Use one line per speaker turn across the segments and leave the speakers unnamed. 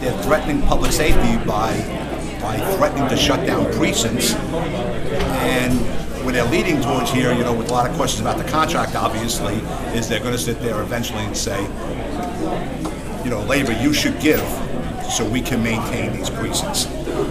They're threatening public safety by threatening to shut down precincts, and what they're leading towards here, with a lot of questions about the contract, obviously, is they're going to sit there eventually and say, labor, you should give so we can maintain these precincts.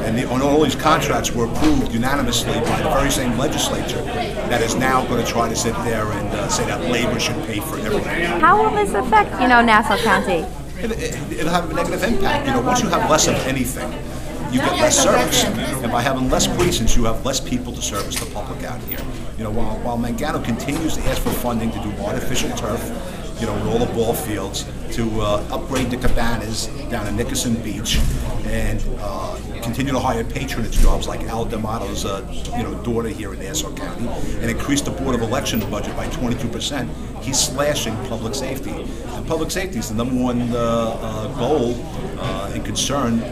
And all these contracts were approved unanimously by the very same legislature that is now going to try to sit there and say that labor should pay for everything.
How will this affect, Nassau County?
It'll have a negative impact. Once you have less of anything, you get less service. And by having less precincts, you have less people to service the public out here. While Mangano continues to ask for funding to do artificial turf, with all the ball fields, to upgrade the cabanas down in Nickerson Beach, and continue to hire patronage jobs like Al D'Amato's daughter here in Nassau County, and increase the Board of Election budget by 22%, he's slashing public safety. And public safety is the number one goal and concern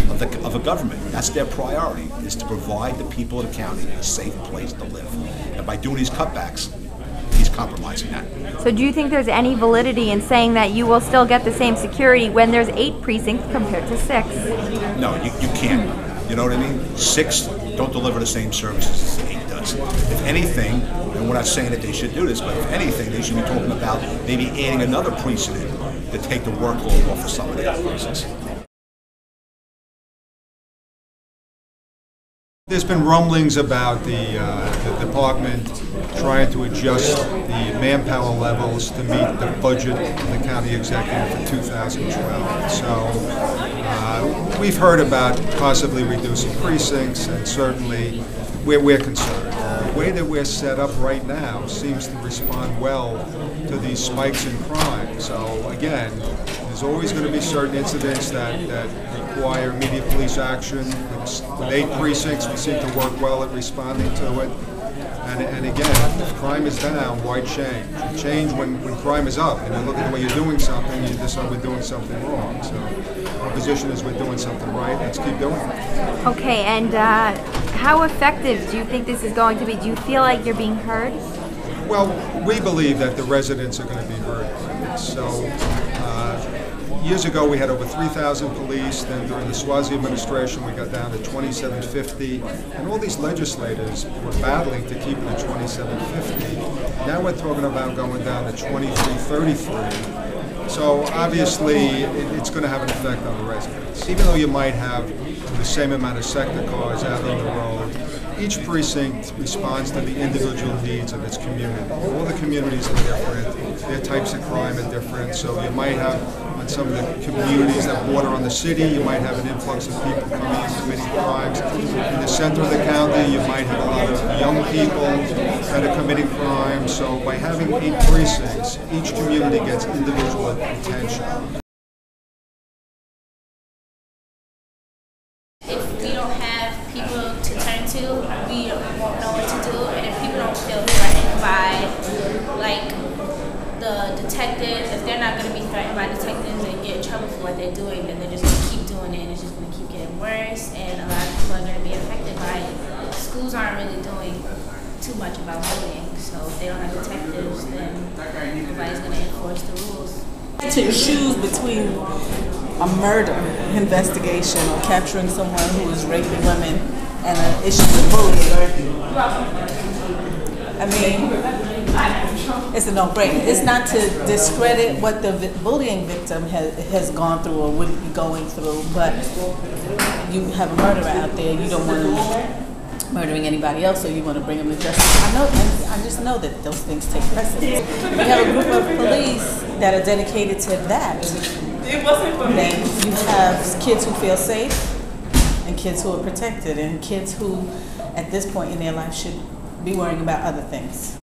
of a government. That's their priority, is to provide the people of the county a safe place to live. And by doing these cutbacks, he's compromising that.
So do you think there's any validity in saying that you will still get the same security when there's 8 precincts compared to 6?
No, you can't. You know what I mean? 6 don't deliver the same services as 8 does. If anything, and we're not saying that they should do this, but if anything, they should be talking about maybe adding another precinct to take the workload off of some of the other precincts.
There's been rumblings about the department trying to adjust the manpower levels to meet the budget of the county executive for 2012. So we've heard about possibly reducing precincts, and certainly we're concerned. The way that we're set up right now seems to respond well to these spikes in crime. So again, there's always going to be certain incidents that require immediate police action. With 8 precincts, we seem to work well at responding to it. And again, if crime is down, why change? You change when crime is up, and you look at the way you're doing something, you decide we're doing something wrong. So our position is we're doing something right. Let's keep doing it.
Okay, and how effective do you think this is going to be? Do you feel like you're being heard?
Well, we believe that the residents are going to be heard by this. So years ago, we had over 3,000 police. Then during the Swazi administration, we got down to 2,750. And all these legislators were battling to keep it at 2,750. Now we're talking about going down to 2,333. So obviously, it's going to have an effect on the residents. Even though you might have the same amount of sector cars out on the road, each precinct responds to the individual needs of its community. All the communities are different, their types of crime are different, so you might have, on some of the communities that border on the city, you might have an influx of people coming in committing crimes. In the center of the county, you might have a lot of young people that are committing crimes, so by having 8 precincts, each community gets individual attention.
We won't know what to do, and if people don't feel threatened by, the detectives, if they're not going to be threatened by detectives and get in trouble for what they're doing, then they're just going to keep doing it, and it's just going to keep getting worse, and a lot of people are going to be affected by it. Schools aren't really doing too much about bullying, so if they don't have detectives, then nobody's going to enforce the rules.
To choose between a murder investigation or capturing someone who is raping women and an issue with bullying, I mean, it's a no-brainer. It's not to discredit what the bullying victim has gone through or would be going through, but you have a murderer out there, you don't want to murdering anybody else, so you want to bring them to justice. I just know that those things take precedence. We have a group of police that are dedicated to that. Then you have kids who feel safe, and kids who are protected, and kids who, at this point in their life, should be worrying about other things.